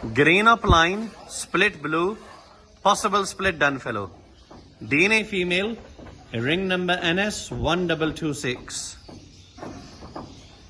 green upline, split blue, possible split DunFallow. DNA female, ring number NS1226.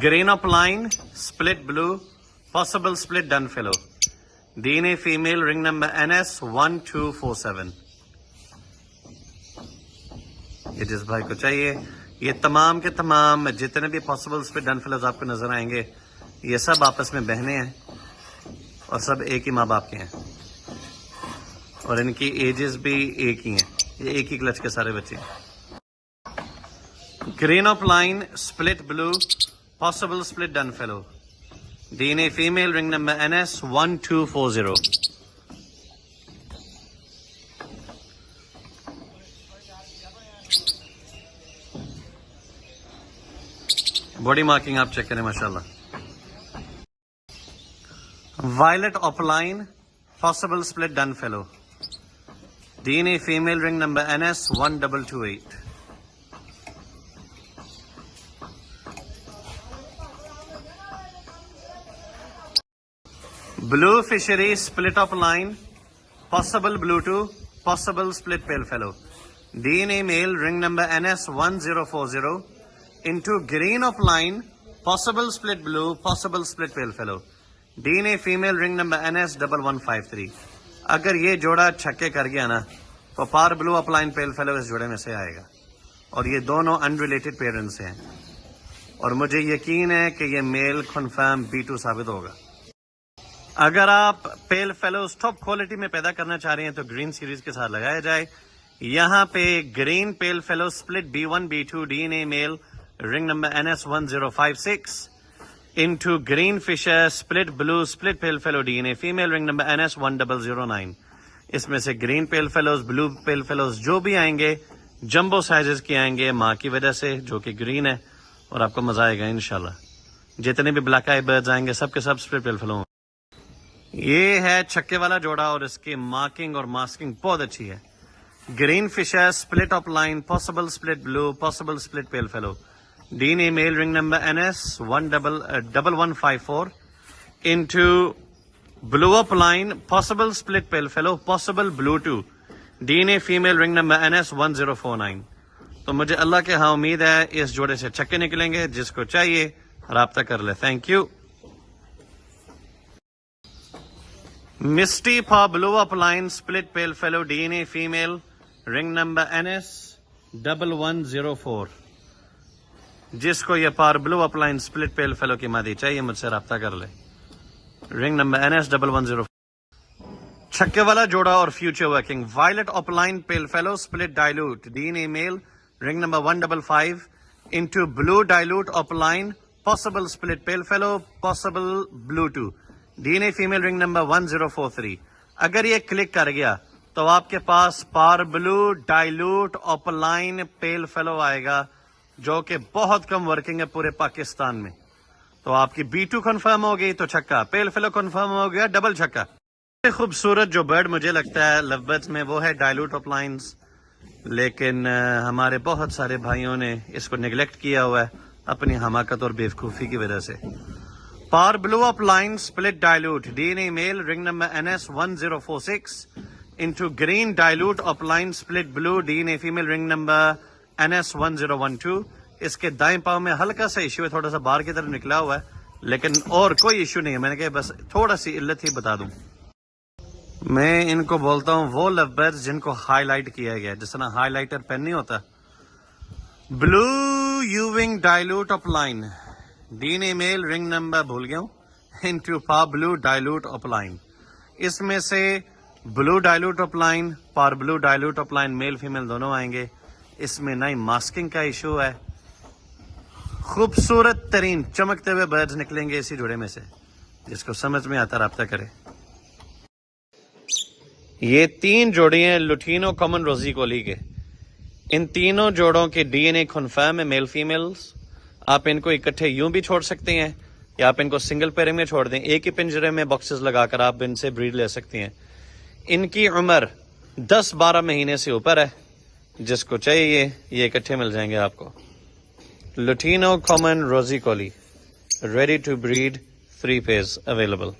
Green upline, split blue, possible split DunFallow. DNA female, ring number NS1247. یہ جس بھائی کو چاہیے. یہ تمام کے تمام جتنے بھی پاسبل اسپلٹ DunFallows آپ کو نظر آئیں گے یہ سب آپس میں بہنیں ہیں اور سب ایک ہی ماں باپ کے ہیں اور ان کی ایجز بھی ایک ہی ہیں. یہ ایک ہی کلچ کے سارے بچے ہیں. Green opaline split blue possible split DunFallow. DNA female, ring number NS1240. Body marking آپ چیک کریں ماشاءاللہ. Violet opaline possible split DunFallow. DNA female, ring number NS1228. Blue fischeri split opaline possible بلوٹو possible split PaleFallow. DNA male, ring number NS1040. into green of line, possible split blue, possible split PaleFallow. DNA female, ring number NS1153. اگر یہ جوڑا چھکے کر گیا نا تو پار blue opaline PaleFallow اس جوڑے میں سے آئے گا اور یہ دونوں انریلیٹڈ پیرنٹس ہیں اور مجھے یقین ہے کہ یہ میل کنفرم B2 ثابت ہوگا. اگر آپ PaleFallows ٹاپ کوالٹی میں پیدا کرنا چاہ رہے ہیں تو گرین سیریز کے ساتھ لگایا جائے. یہاں پہ green PaleFallow split B1 B2 DNA میل, ring number NS1056 into green fisher split blue split PaleFallow DNA female, ring number NS1009. اس میں سے green PaleFallows, blue PaleFallows جو بھی آئیں گے جمبو سائزز کے آئیں گے ماں کی وجہ سے جو کہ گرین ہے اور آپ کو مزہ آئے گا انشاءاللہ. جتنے بھی بلیک آئی برڈز آئیں گے سب کے سب split PaleFallow. یہ ہے چھکے والا جوڑا اور اس کی مارکنگ اور ماسکنگ بہت اچھی ہے. گرین فشر split up line, possible split blue, possible split PaleFallow. DNA male, ring number NS1154 into blue up line, possible split PaleFallow, possible blue 2. DNA female, ring number NS1049. تو مجھے اللہ کے ہاں امید ہے اس جوڑے سے چھکے نکلیں گے. جس کو چاہیے رابطہ کر لے. Thank you. مسٹی پا بلو اپ line split PaleFallow. DNA female, ring number NS1104. جس کو یہ پار blue opaline split PaleFallow کی مادی چاہیے مجھ سے رابطہ کر لے. رنگ نمبر NS1104. چھکے والا جوڑا اور future working. Violet opaline PaleFallow split dilute. DNA male, ring number 155 into blue dilute up line, possible split PaleFallow, possible blue 2. DNA female, ring number 1043. اگر یہ کلک کر گیا تو آپ کے پاس پار بلو ڈائلوٹ اپ لائن PaleFallow آئے گا جو کہ بہت کم ورکنگ ہے پورے پاکستان میں. تو آپ کی B2 کنفرم ہو گئی تو چھکا, PaleFallow کنفرم ہو گیا ڈبل چھکا. خوبصورت جو برڈ مجھے لگتا ہے لو برڈز میں وہ ہے ڈائلوٹ اپ لائنز, لیکن ہمارے بہت سارے بھائیوں نے اس کو نیگلیکٹ کیا ہوا ہے اپنی حماقت اور بیوقوفی کی وجہ سے. Par blue opaline split dilute. DNA male, ring number NS1046 into green dilute up line split blue. DNA female, ring number NS1012. اس کے دائیں پاؤں میں ہلکا سا ایشو ہے, تھوڑا سا باہر کی طرف نکلا ہوا ہے لیکن اور کوئی ایشو نہیں ہے. میں نے کہا بس تھوڑا سی علت ہی بتا دوں. میں ان کو بولتا ہوں وہ لو برڈز جن کو ہائی لائٹ کیا گیا, جس طرح ہائی لائٹر پین نہیں ہوتا. بلو یوونگ ڈائلوٹ اپ line. DNA male, ring number بھول گیا ہوں, انٹو پا بلو ڈائلوٹ اپ لائن. اس میں سے بلو ڈائلوٹ اپ لائن, پار بلو ڈائلوٹ اپ لائن میل فیمیل دونوں آئیں گے. اس میں نہ ہی ماسکنگ کا ایشو ہے. خوبصورت ترین چمکتے ہوئے برڈز نکلیں گے اسی جوڑے میں سے. جس کو سمجھ میں آتا رابطہ کرے. یہ 3 جوڑے ہیں لوٹینو کامن روزی کولی کے. ان تینوں جوڑوں کے DNA کنفرم ہے میل فیمیلز. آپ ان کو اکٹھے یوں بھی چھوڑ سکتے ہیں یا آپ ان کو سنگل پیرنگ میں چھوڑ دیں. ایک ہی پنجرے میں باکسز لگا کر آپ ان سے بریڈ لے سکتے ہیں. ان کی عمر 10-12 مہینے سے اوپر ہے. جس کو چاہیے یہ اکٹھے مل جائیں گے آپ کو. لوٹینو کامن روزی کولی ready to breed 3 pairs available.